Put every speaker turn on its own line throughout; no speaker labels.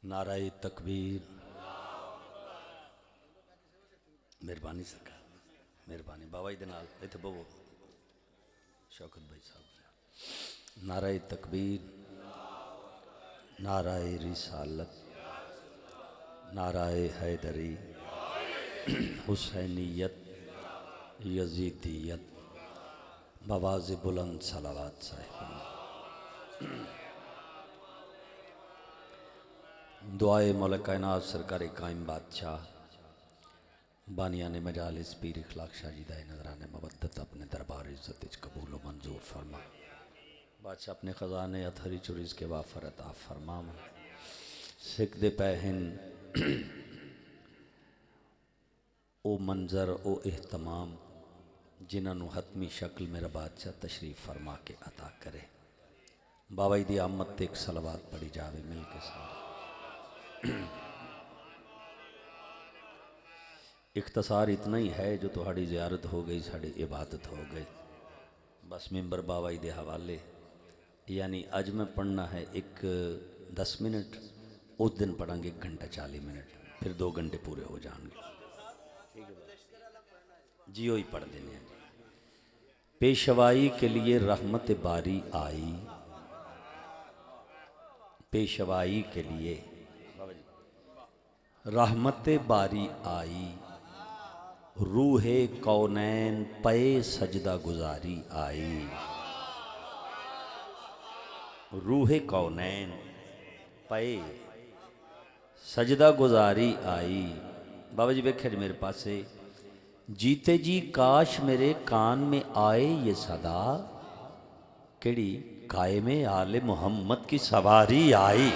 नाराए तकबीर। मेहरबानी सरकार, मेहरबानी बाबा जी दे नाल इत्थे बवो शौकत भाई साहब। नाराए तकबीर, नाराए रिसालत, नाराए हैदरी, हुसैनियत, यजीदियत, बवाज़ बुलंद सलावत साहिब। दुआए मौला कायनात सरकार कायम बादशाह बानिया ने मजालिस पीर इखलाक शाह जी दाए नजराने मवद्दत अपने दरबार इज्जत कबूल मंजूर फरमा। बादशाह अपने ख़जाने अथरी चुरीज़ के वाफर अता फरमा। सिख दे पैहन ओ मंजर ओ एहतमाम जिन्होंने हतमी शक्ल मेरा बादशाह तशरीफ फरमा के अता करे। बाबा जी दी आमद ते एक सलवात पढ़ी जावे मिल के साथ। इख्तसार इतना ही है जो तुम्हारी ज़ियारत हो गई, साड़ी इबादत हो गई। बस मिंबर बाबा जी दे हवाले, यानी अज मैं पढ़ना है एक 10 मिनट, उस दिन पढ़ांगे 1 घंटा 40 मिनट, फिर 2 घंटे पूरे हो जाएंगे। जी वही पढ़ देने हैं। पेशवाई के लिए रहमत बारी आई, पेशवाई के लिए रहमत बारी आई, रूहे कौनैन पे सजदा गुजारी आई। रूहे कौनैन पे सजदा गुजारी आई। बाबा जी वेखे मेरे पासे, जीते जी काश मेरे कान में आए ये सदा, केड़ी गाय में आले मोहम्मद की सवारी आई।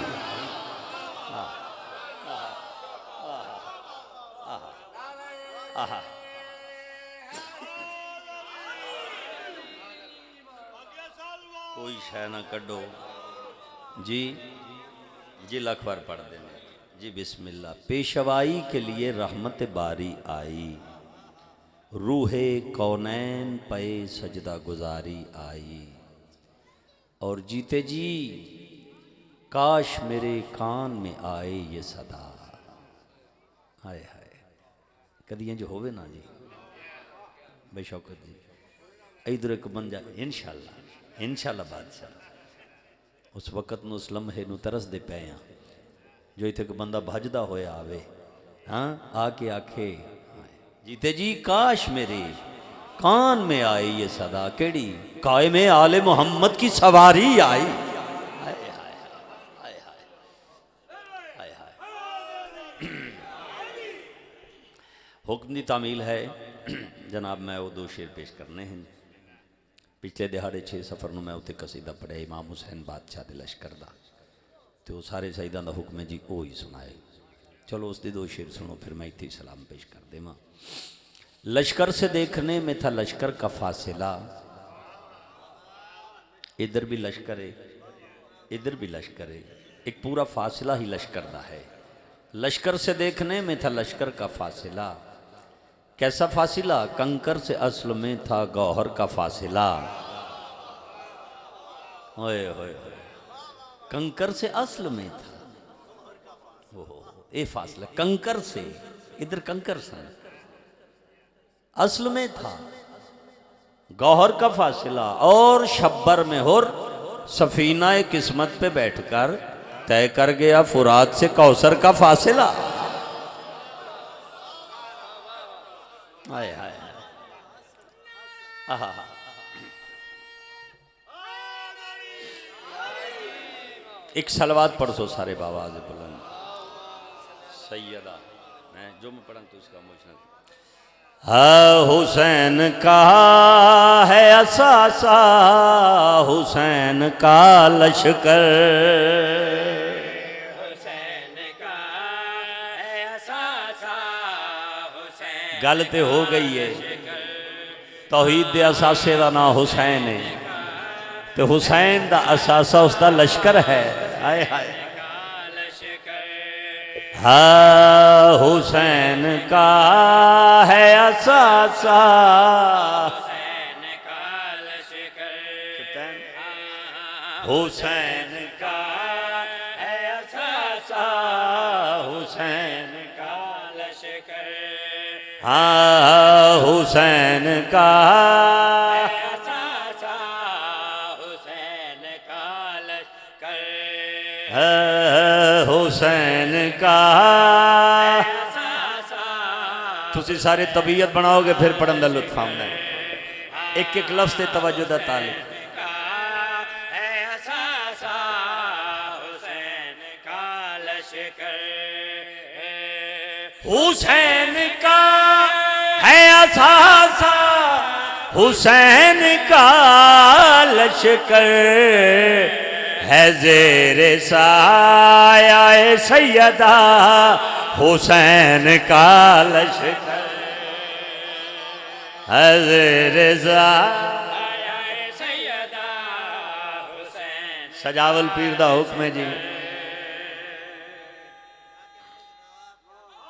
कोई शह ना कड्डो जी, जी लख बार पढ़ देने जी। बिस्मिल्लाह। पेशवाई के लिए रहमत बारी आई, रूहे कौनैन पे सजदा गुजारी आई। और जीते जी काश मेरे कान में आए ये सदा। हाय हाय, कदी इंज होवे ना जी बेशौकत जी। इधर एक बंदा इंशाअल्लाह, इंशाअल्लाह बादशाह उस वक़्त नूं उस लम्हे नूं तरसदे पे हैं जो इत्थे एक बंदा भजदा होया आवे, हाँ आके आखे जीते जी काश मेरे कान में आए ये सदा, केड़ी कायम आले मोहम्मद की सवारी आई। हाय हाय हाय हाय हाय। हुक्म की तामील है जनाब। मैं वो 2 शेर पेश करने हैं। पिछले दिहाड़े 6 सफ़र में मैं उत्ते कसीदा पढ़िया इमाम हुसैन बादशाह के लश्कर का, तो वो सारे शहीदों का हुक्म है जी वो ही सुनाए। चलो उसके 2 शेर सुनो, फिर मैं इतने सलाम पेश कर देवा। लश्कर से देखने में था लश्कर का फासिला, इधर भी लश्कर है इधर भी लश्कर है, एक पूरा फासिला ही लश्कर का है। लश्कर से देखने में था लश्कर का फासिला, कैसा फासिला? कंकर से असल में था गौहर का फासिला। ओए ओए कंकर से असल में था, ये फासला कंकर से, इधर कंकर से असल में था गौहर का फासिला। और शब्बर में होर सफीना किस्मत पे बैठकर तय कर गया फुरात से कौसर का फासिला। हाय हाय आहा। एक सलवात पढ़ सो सारे बाबा आज बुलंद सैयदा, मैं जो मैं पढ़ा तो उसका मुझे हाँ। हुसैन का है असासा, हुसैन का लश्कर, हुसैन का है असासा, हुसैन गल ते हो गई है। तौहीद दे असासे का नाम हुसैन है, तो हुसैन का असासा उसका लश्कर है। हाय हाय हाँ। हुसैन का है असासा, हुसैन का लश्कर, हुसैन का है असासा, हुसैन का लश्कर, हाँ हुसैन का हुसैन का लश्कर, हुसैन का। तुसी सारे तबीयत बनाओगे फिर पढ़न दा लुत्फ आउंदा है। एक एक लफ्ज़ ते तवज्जो दा ताल्लुक। हुसैन का है असासा, हुसैन का लश्कर, है ज़ेरे साया सैयदा, हुसैन का लश्कर, है ज़ेरे साया सैयदा हुसैन। सजावल पीर दा हुक्म है जी।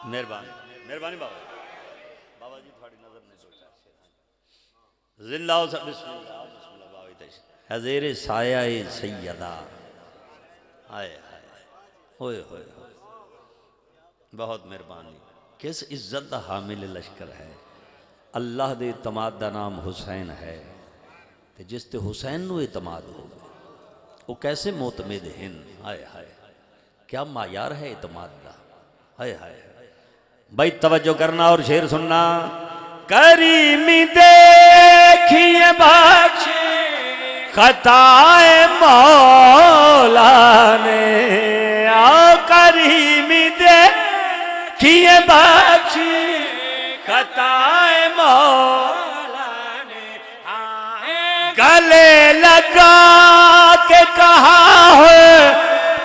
मेहरबानी मेहरबानी बाबा, बाबा जी थोड़ी नजर ने दो चार जिंदा हो सब। बिस्मिल्लाह बिस्मिल्लाह बाबा जी हज़ेरे साया सैयदा, हाय हाय होए होए, बहुत मेहरबानी। किस इज्जत दा हामिल लश्कर है, अल्लाह दे इतमाद दा नाम हुसैन है। ते जिस ते हुसैन नू इतमाद हो वो कैसे मोतमिद हैं। हाय हाय क्या मायार है इतमाद दा। हाय हाय भाई तवज्जो करना और शेर सुनना। करीमी देखिए बख्शे खताए मौला ने, आओ करीमी देखिए बख्शे खताए मौला ने, गले लगा के कहा है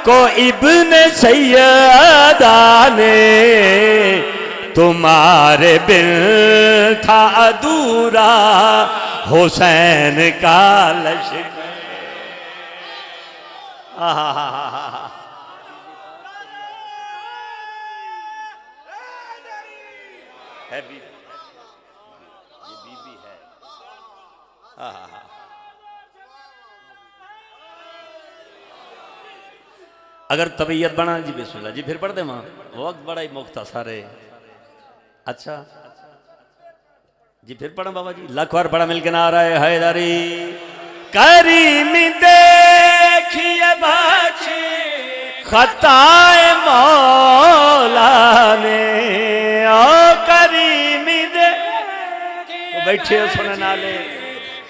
को इब्न सैयदा ने, तुम्हारे बिन था अधूरा हुसैन का लश्कर। है बीबी, ये बीबी है। अगर तबीयत बना जी बिस्मिल्लाह जी फिर पढ़ दे माँ, वक्त बड़ा ही मुख्तसर है। अच्छा जी फिर पढ़ा बाबा जी, लख बार पढ़ा मिलके ना आ रहा है। हैदरी करीमी देखिए बख्शे खताए मौला ने, ओ करीमी दे बैठे हो सुनने नाले,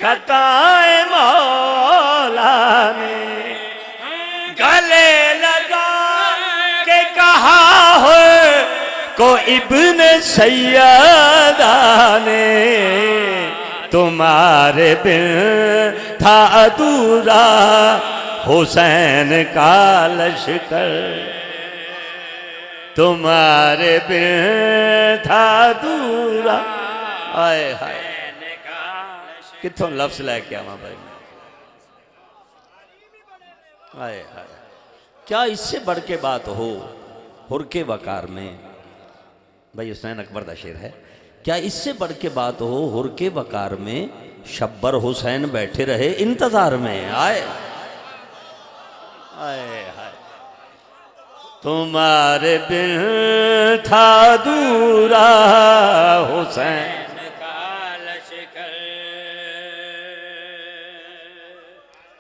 खताए मौला ने गले लगा के कहा हो को इब्न सैयदा ने, तुम्हारे बिन था अधूरा हुसैन का लश्कर, तुम्हारे बिन था अधूरा। आए हाय किथों लफ्ज लैके आवा भाई। आए हाय क्या इससे बढ़ के बात हो। हुर के वकार में भाई हुसैन अकबर का शेर है। क्या इससे बढ़ के बात हो, हुर के वकार में शब्बर हुसैन बैठे रहे इंतजार में। आए आए हाय तुम्हारे बिन था दूरा हुसैन का लश्कर।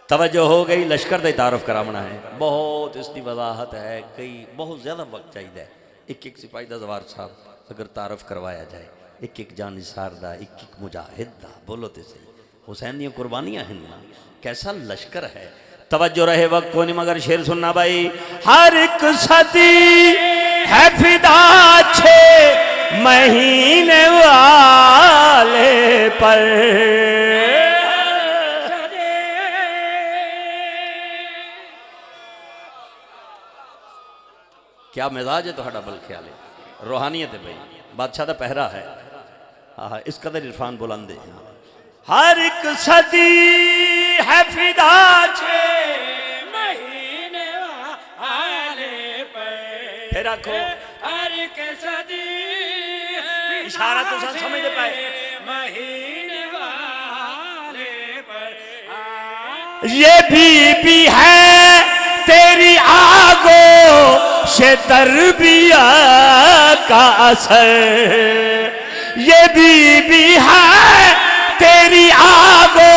तवज्जो हो गई। लश्कर का तारफ करावना है, बहुत इसकी वजाहत है, कई बहुत ज्यादा वक्त चाहिए। एक एक सिपाही दा जवार साहब अगर तारफ करवाया जाए, एक एक जानिसार दा, एक एक मुजाहिद दा, बोलो तो सही हुसैन दी कुर्बानियां हैं ना, कैसा लश्कर है। तवज्जो रहे वक्त को नहीं मगर शेर सुनना भाई। हर एक सदी है फिदा 6 महीने वाले पर, क्या मिजाज है तुम्हारा बल ख्याल है, रूहानियत है भाई, बादशाह का पहरा है। हाँ इस कदर इरफान बुलंदे। हर एक सदी है फिदा 6 महीने वाले पर, फिर आखो हर एक सदी इशारा तो सब समझ पाए महीने वाले पर। ये भी है तेरी आगो से से तरबिया का असर, ये बीबी है तेरी आगो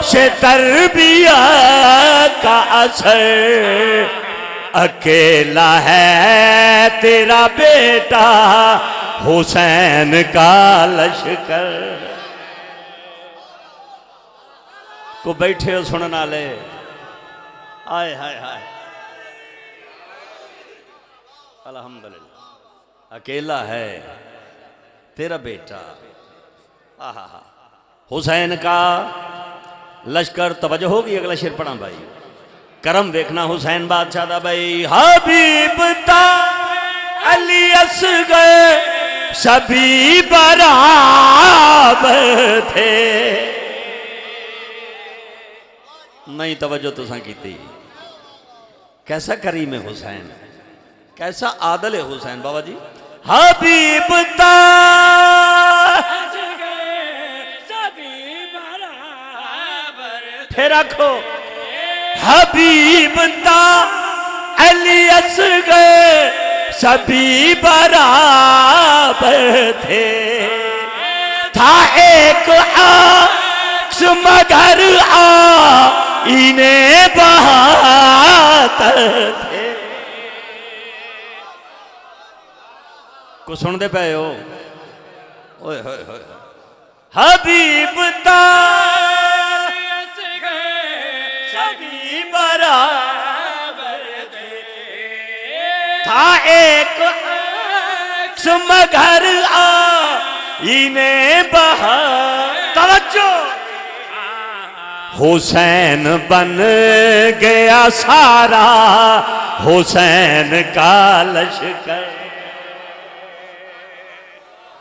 से तरबिया का असर, अकेला है तेरा बेटा हुसैन का लश्कर। को बैठे हो सुनना ले, आय हाय हाय, अल्हम्दुलिल्लाह। अकेला है तेरा बेटा, आहा हुसैन का लश्कर। तवज्जो होगी, अगला शेर पढ़ा भाई, करम देखना हुसैन बादशाह दा भाई। हबीब ता अली असगर सभी बराबर थे। नहीं तवज्जो तुसां कीती। कैसा करीम है हुसैन, कैसा आदल है हुसैन बाबा जी। हबीब ता फिर रखो, हबीब ता अली असगर सभी बराबर थे। था एक आक्स मगर इन्हें बहातर थे। को सुनते पे हो? ओए होए होए, हबीब ता सभी बराबर थे। था एक मगर इन्हें बहा। तवज्जो, हुसैन बन गया सारा हुसैन का लश्कर।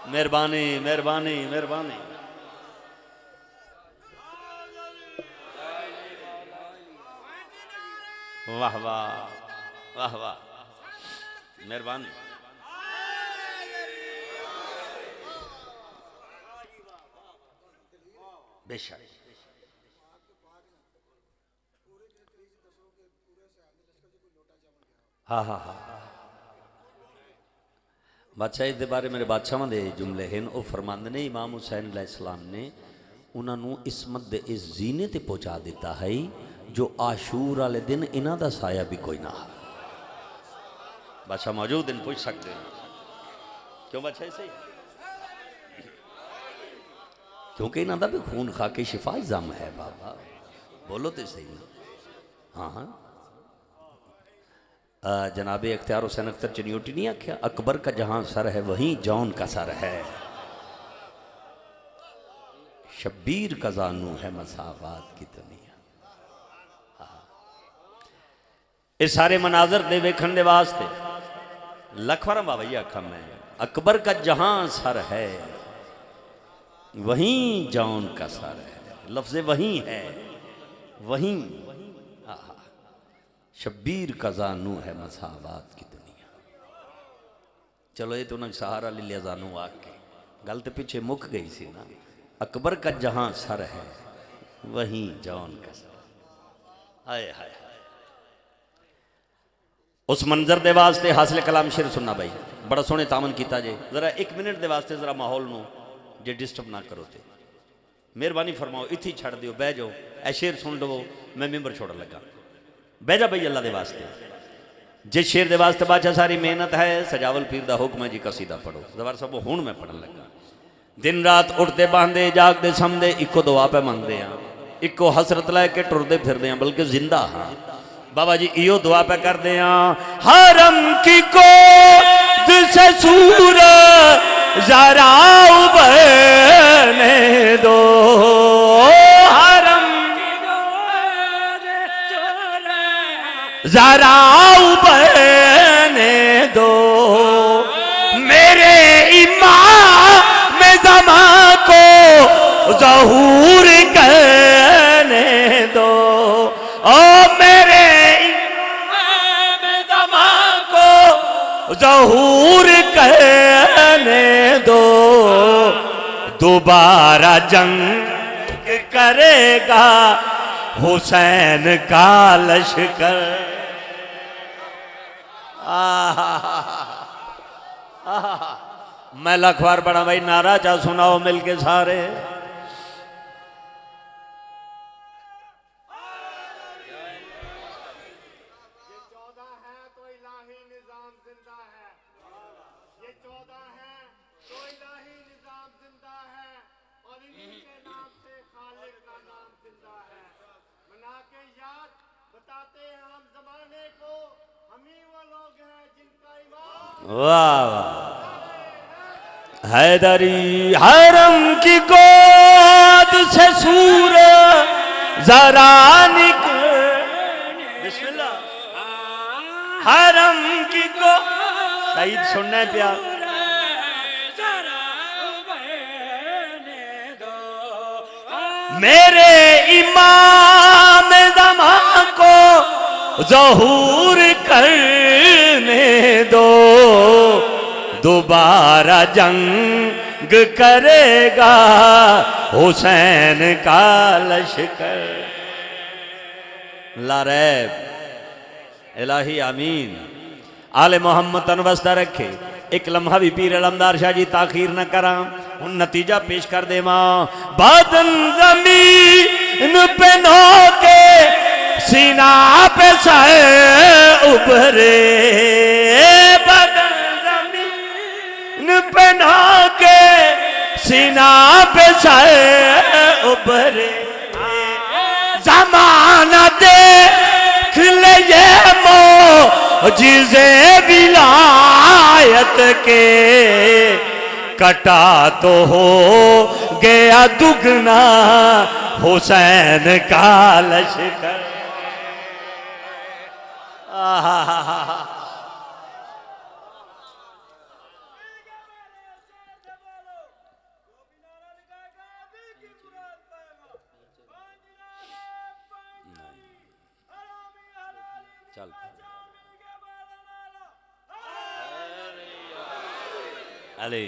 मेहरबानी मेहरबानी मेहरबानी। वाह वाह वाह वाह, मेहरबानी। बेशक हाँ हाँ हाँ, बादशाह इस बारे मेरे बादशाह दे जुमले हैं। वो फरमाते ने इमाम हुसैन अलैहिस्सलाम ने उन्होंने इसमत दे इस जीने ते पहुँचा दिता है जो आशूर वाले दिन इन्हों का साया भी कोई ना। बादशाह मौजूद दिन पूछ सकते हैं क्यों बादशाह सही, क्योंकि इन्हों का भी खून खा के शिफा जम है। बाबा बोलो तो सही ना। हाँ हाँ, जनाबे अख्तियार हुसैन अख्तर चनियोटी नहीं आख्या, अकबर का जहां सर है वहीं जौन का सर है, शब्बीर का जानू है मसावात की दुनिया। ये सारे मनाजर दे वेखण दे वास्ते लखवारा बाबा जी आखा मैं, अकबर का जहां सर है वहीं जौन का सर है। लफ्ज़ वहीं है, वहीं शब्बीर का जानू है मसावात की दुनिया। चलो ये तो ना सहारा ले लिया जानू आके, गल तो पीछे मुक गई सी ना। अकबर का जहां सर है वहीं जौन का सर। हाय हाय, उस मंजर दे वास्ते हासिल कलाम शेर सुनना भाई, बड़ा सोहने तामन किया जे। जरा 1 मिनट दे वास्ते जरा माहौल नू जे डिस्टर्ब ना करो ते मेहरबानी फरमाओ, इत्थे छड़ दियो, बह जाओ, ऐ शेर सुन लो, मैं मिंबर छोड़ लगा। बह जा भाई अल्लाह दे वास्ते। जिस शेर दे वास्ते बादशाह सारी मेहनत है, सजावल पीर दा हुक्म है जी कसीदा पढ़ो। जवार साहब हुण मैं पढ़न लगा। दिन रात उठते बांधे जागते समझे इको दुआ पे मंगते हैं, इको हसरत लैके टुरते फिरते हैं, बल्कि जिंदा हाँ बाबा जी इो दुआ पे करते हैं। हरम की गोद से सूरज जरा उभरने दो, हरम की गोद जरा उभरने दो, मेरे इमाम ज़मा को ज़हूर करने दो, ओ मेरे इमाम ज़मा को ज़हूर करने दो। दोबारा जंग करेगा हुसैन का लश्कर। मैं लखवार बड़ा भाई नारा चा सुनाओ मिलके सारे। वाह वाह। हैदरी हरम की गोद से सूर जरा निकल, बिस्मिल्लाह। हरम की गोद, सईद सुनना है प्यार। मेरे इमाम दमा को ज़हूर करने दो, दोबारा जंग करेगा हुसैन का लश्कर। ला रैब इलाही आमीन। आले मोहम्मद तनवस्ता रखे। एक लम्हा भी पीर अलमदार शाह जी ताखीर न करा, उन नतीजा पेश कर दे। मां बदन जमीन पे नो के सीना पे सर उभरे, बदन जमीन पे नो के सीना पे सर उभरे। जमाना देख ले ये मोजिज़े विलायत के, कटा तो हो गया दुगना हुसैन का लश्कर। चल अले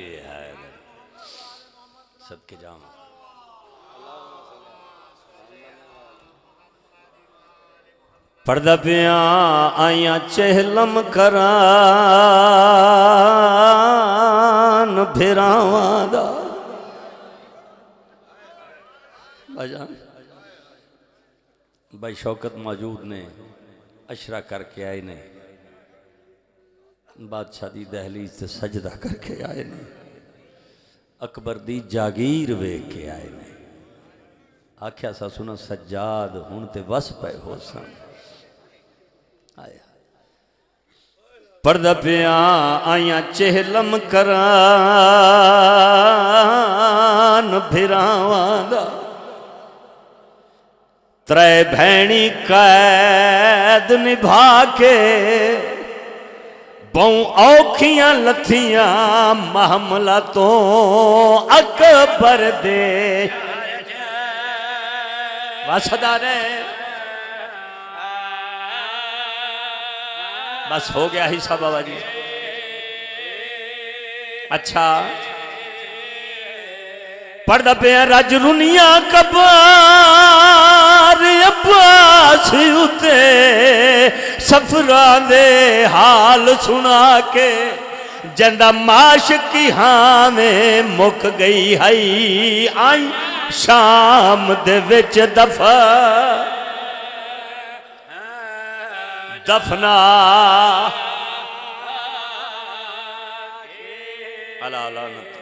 सबके जाम। पर्दा पिया आया चहलम करान फिरावादा भाईजान। भाई शौकत मौजूद ने अशरा करके आए ने, बादशाह दी दहलीज से सजदा करके आए ने, अकबर दी जागीर वेख के आए ने। आख्या सा सुना सज्जाद हुण ते वस पे हो सन। आया पर्दा पिया आया चहलम करान फिरावादा, त्रै भैणी कैद निभा के बहु औखियां लथियां महमला तो अकबर दे वसदा ने। बस हो गया हिस्सा बाबा जी। अच्छा पर्दा पे रज रुनिया कबार अब्बास उते सफरा दे हाल सुना के, जंदा माश की हाँ में मुक गई हई आई शाम दे विच दफा दफना अला लानत।